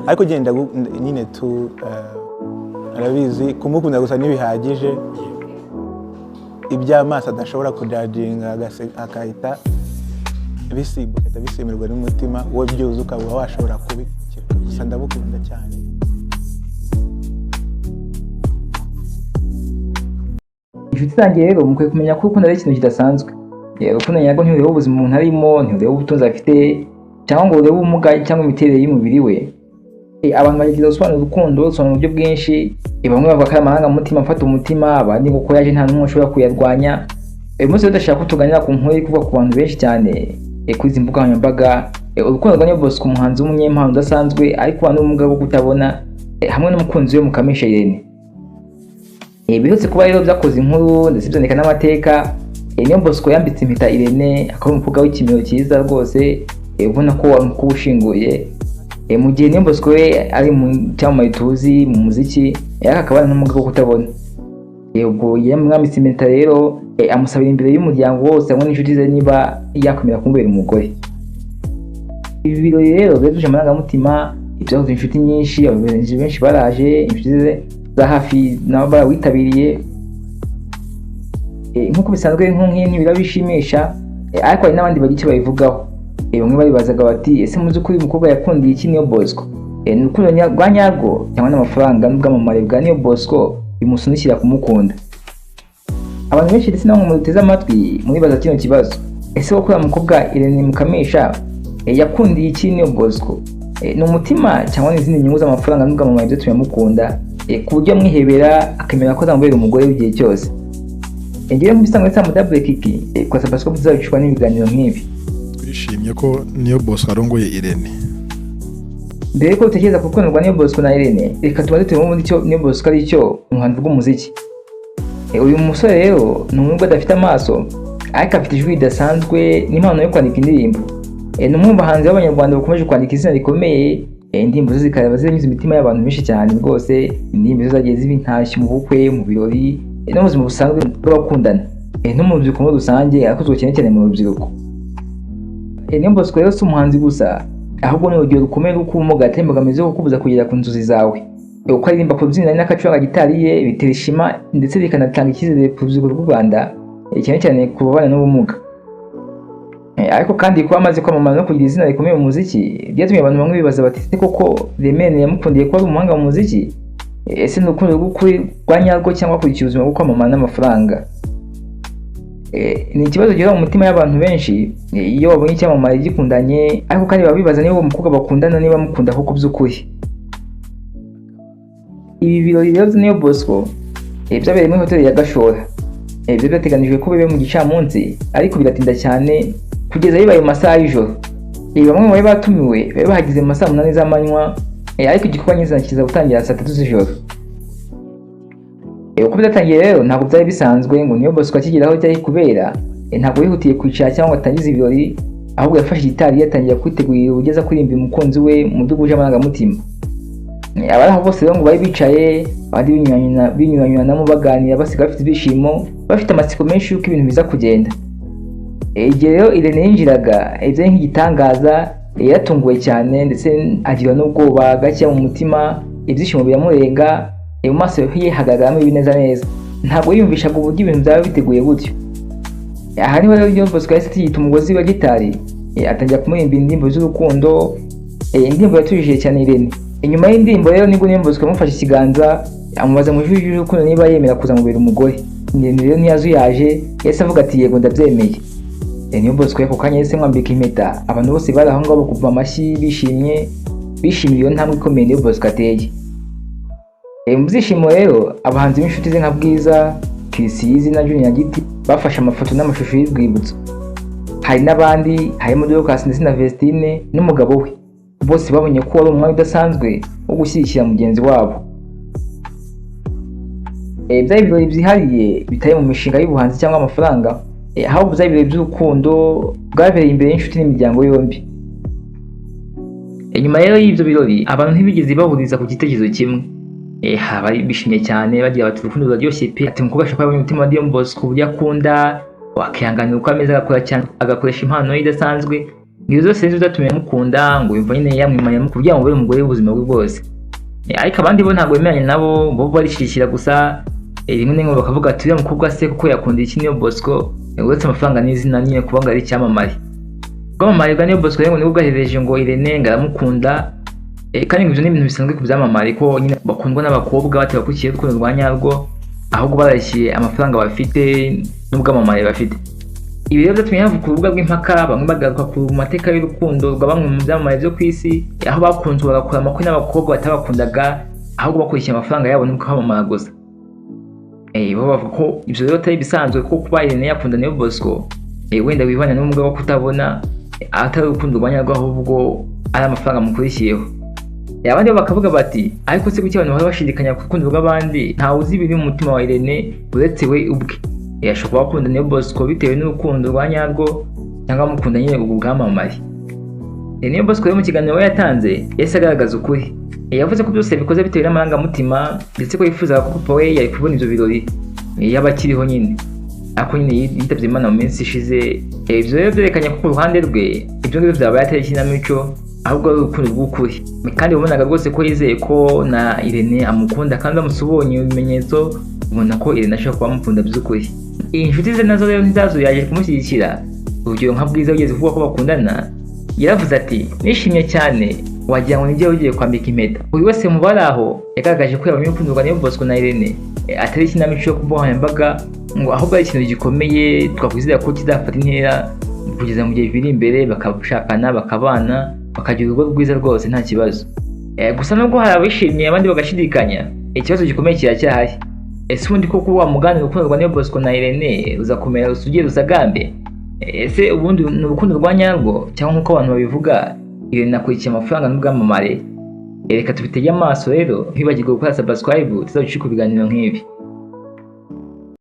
ariko genda nyine tu arabizi kumukunda gusa ntibihagije iby'amaso adashobora kujajinga akahita bisimirwa n'umutima wowe byuze ukaba washobora kubikira gusa ndabukunda cyane. Inshuti zanjye rero mukwiye kumenya ko urukundo ari ikintu kidasanzwe. Urukundo nyarwo ntirureba ubuzima umuntu arimo, ntirureba ubutunzi afite cyangwa ngo urebe ubumuga cyangwa imiterere y'umubiri we. Abantu bagira gusobanura urukundo rusobanura uburyo bwinshi, bamwe bavuga ko ari amarangamutima afata umutima, abandi ngo ko yaje nta n'umwe ushobora kuyarwanya. Uyu munsi rero ndashaka ko tuganira ku nkuru iri kuvuga ku bantu benshi cyane kuri izi mbuga nkoranyambaga, urukundo rwa Niyo Bosco, umuhanzi w'umunyempano udasanzwe ariko ubana n'ubumuga bwo kutabona, hamwe n'umukunzi we Mukamisha Irene. Biherutse kuba rero byakoze inkuru ndetse byandika n'amateka. Niyo Bosco yambitse impeta Irene, akaba umukobwa w'ikimero cyiza rwose, ubona ko ari umukobwa ushinguye. Mu gihe Niyo Bosco we ari mu cyamamare tuzi mu muziki, akaba ari n'ubumuga bwo kutabona. Ubwo yamwambitse impeta rero, amusabira imbere y'umuryango wose hamwe n'inshuti ze niba yakwemera kumubera umugore. Ibi birori rero byuje amarangamutima, ibyahuze inshuti nyinshi, abayobozi benshi baraje, inshuti ze za hafi nabo barawitabiriye. Nk'uko bisanzwe nk'iyi birabishimisha, ariko hari n'abandi bagiye babivugaho. Bamwe baribazaga bati ese muzi ko uyu mukobwa yakundiye iki Niyo Bosco? Ni urukundo rwa nyarwo cyangwa n'amafaranga n'ubwamamare bwa Niyo Bosco bimusunikira kumukunda? Abantu benshi ndetse n'abamwe muteze amatwi muribaza kino kibazo, ese koko uyu mukobwa Irene Mukamisha yakundiye iki Niyo Bosco? Ni umutima cyangwa n'izindi nyungu z'amafaranga n'ubwamamare byo tuyamukunda ku buryo mwihebera akemera ko azamubera umugore w'igihe cyose? Ngiye mu bisanzwe sa Double Kick kwa Sabasco tuzabicwa n'ibiganiro nk'ibi. Twishimye ko Niyo Bosco arongoye Irene. Mbere ko utekereza ku rukundo rwa Niyo Bosco na Irene, reka tubanze turebe muri cyo Niyo Bosco ari cyo umuhanzi w'umuziki. Uyu musore rero ni umwe adafite amaso, ariko afite ijwi ridasanzwe n'impano yo kwandika indirimbo. Ni umwe mu bahanzi b'Abanyarwanda bakomeje kwandika izina rikomeye, indirimbo ze zikaba zinyuze imitima y'abantu benshi cyane rwose. Indirimbo ze zagiye ziba intashyi mu bukwe, mu birori, no mu buzima busanzwe bw'abakundana, no mu rubyiruko muri rusange, akozwe cyane cyane mu rubyiruko. Niyo Bosco rero si umuhanzi gusa, ahubwo ni urugero rukomeye rw'uko ubumuga atari imbogamizi yo kukubuza kugera ku nzozi zawe. Uko aririmba ku byiniro n'akacuranga gitari ye bitera ishema ndetse bikanatanga icyizere ku rubyiruko rw'u Rwanda, cyane cyane ku babana n'ubumuga. Ariko kandi kuba amaze kwamamara no kugira izina rikomeye mu muziki, byatumye abantu bamwe bibaza bati ese koko Irene yamukundiye ko ari umuhanga mu muziki? Ese ni urukundo rw'ukuri rwa nyarwo cyangwa akurikira ubuzima bwo kwamamara n'amafaranga? Ni ikibazo gihora mu mutima y'abantu benshi iyo babonye icyamamare gikundanye, ariko kandi baba bibaza niba uwo mukobwa bakundana niba amukunda koko by'ukuri. Ibi birori rero Niyo Bosco byabereye muri hoteli ya Gashora. Ibyo byateganijwe ko bibe mu gicamunsi, ariko biratinda cyane kugeza bibaye mu masaha y'ijoro. Bamwe mu bari batumiwe bari bahageze mu masaha 8 z'amanywa, ariko igikorwa nyizina kiza gutangira saa 3 z'ijoro. Uko byatangiye rero ntabwo byari bisanzwe ngo Niyo Bosco akigeraho cyari kubera, ntabwo yihutiye kwicara cyangwa atangiza ibirori, ahubwo yafashe gitari yatangira kwitegurira ubugeza kuririmba umukunzi we mu byo guje amarangamutima. Abari aho bose rero ngo bari bicaye, abandi binyuranyuranamo baganira basiga bafite ibyishimo, bafite amatsiko menshi y'uko ibintu biza kugenda. Igihe rero Irene yinjiraga, byari nk'igitangaza, yaratunguwe cyane ndetse agira n'ubwoba gake mu mutima, ibyishimo biramurenga, mu maso ye hagaragaramo ibineza neza. Ntabwo yiyumvishaga uburyo ibintu byaba biteguye gutyo. Aha niho rero Niyo Bosco yahise yita umugozi wa gitari, atangira kumuririmba indirimbo z'urukundo, indirimbo yatujije cyane Irene. Inyuma y'indirimbo rero nibwo Niyo Bosco yamufashe ikiganza, amubaza mu ijwi ry'urukundo niba yemera kuzamubera umugore. Irene rero ntiyazuyaje, yahise avuga ati yego ndabyemeye. Niyo Bosco ako kanya yahise mwambika impeta, abantu bose bari aho ngaho bakubwa amashyi bishimiye iyo ntambwe ikomeye Niyo Bosco ateye. Mu byishimo rero abahanzi b'inshuti ze nka Bwiza, Kirisizi na Junior Giti bafashe amafoto n'amashusho y'urwibutso. Hari n'abandi harimo Dorcas ndetse na Vestine n'umugabo we, bose babonye ko ari umwanya udasanzwe wo gushyigikira mugenzi wabo. Byari ibirori byihariye bitari mu mishinga y'ubuhanzi cyangwa amafaranga, ahubwo byari ibirori by'urukundo bwabereye imbere y'inshuti n'imiryango yombi. Nyuma rero y'ibyo birori abantu ntibigeze bahuriza ku gitekerezo kimwe. Bari bishimye cyane bagira bati urukundo ruraryoshye pe, ati umukobwa ashaka kubona umutima wa Niyo Bosco uburyo akunda, wakihanganira uko ameze agakora cyane, agakoresha impano ye idasanzwe, ibyo zose nizo zatumye mukunda ngo yumva nyine yamwimanye kugira ngo ube umugore w'ubuzima bwe bwose. Ariko abandi bo ntabwo bemeranya nabo, bo barishishira gusa rimwe n'imwe bakavuga ati uriya mukobwa se kuko yakunda iki Niyo Bosco uretse amafaranga n'izina nyine kuba ngo ari icyamamare. Ubwamamare bwa Niyo Bosco rero nibwo bwahereje ngo Irene ngo aramukunda, kandi ibyo ni ibintu bisanzwe ku byamamare ko nyine bakundwa n'abakobwa batabakurikiye urukundo rwa nyarwo, ahubwo barashyiye amafaranga bafite n'ubwamamare bafite. Ibi rero byatumye havuka urubuga rw'impaka, bamwe bagaruka ku mateka y'urukundo rwa bamwe mu byamamare byo ku isi, aho bakunzwe bagakora amakwe n'abakobwa batabakundaga ahubwo bakurikiye amafaranga yabo n'ubwo kwamamara gusa. Bo bavuga ko ibyo rero atari bisanzwe ko kuba Irene yakunda Niyo Bosco wenda wibana n'umugabo wo kutabona atari urukundo rwa nyarwo ahubwo ari amafaranga mukurikiyeho. Abandi bo bakavuga bati ariko se kuki abantu bahora bashidikanya ku rukundo rw'abandi, ntawe uzi ibiri mu mutima wa Irene uretse we ubwe. Ashobora gukunda Niyo Bosco bitewe n'urukundo rwa nyarwo cyangwa amukunda nyine ubwo bwamamare. Niyo Bosco rero mu kiganiro we yatanze yahise agaragaza ukuri. Yavuze ko byose bikoze bitewe n'amarangamutima ndetse ko yifuzaga ko papa we yari kubona ibyo birori yaba akiriho nyine, ariko nyine yitabye Imana mu minsi ishize. Ibyo rero byerekanye ko ku ruhande rwe ibyo ngibyo byabaye atari ikinamico ahubwo ari urukundo rw'ukuri, kandi wabonaga rwose ko yizeye ko na Irene amukunda, kandi aramutse ubonye ibimenyetso ubona ko Irene ashobora kuba amukunda by'ukuri. Inshuti ze nazo rero ntizazuyaje kumushyigikira. Urugero nka Bwiza wigeze kuvuga ko bakundana, yaravuze ati nishimye cyane wagira ngo nijye ugiye kwambika impeta. Buri wese mu bari aho yagaragaje ko yabonye urukundo rwa Niyo Bosco na Irene atari ikinamico yo kuba nkoranyambaga, ngo ahubwo ari ikintu gikomeye twakwizera ko kizafata intera kugeza mu gihe biri imbere, bakashakana bakabana bakagira urugo rwiza rwose nta kibazo. Gusa nubwo hari abishimiye abandi bagashidikanya, ikibazo gikomeye kiracyahari. Ese ubundi koko wa mugani urukundo rwa Niyo Bosco na Irene ruzakomera rusugire rusagambe? Ese ubundi ni urukundo rwa nyarwo cyangwa nk'uko abantu babivuga Irene akurikiye amafaranga n'ubwamamare? Reka tubitege amaso rero, ntibibagirwe gukora subscribe tuzagushika ibiganiro nk'ibi.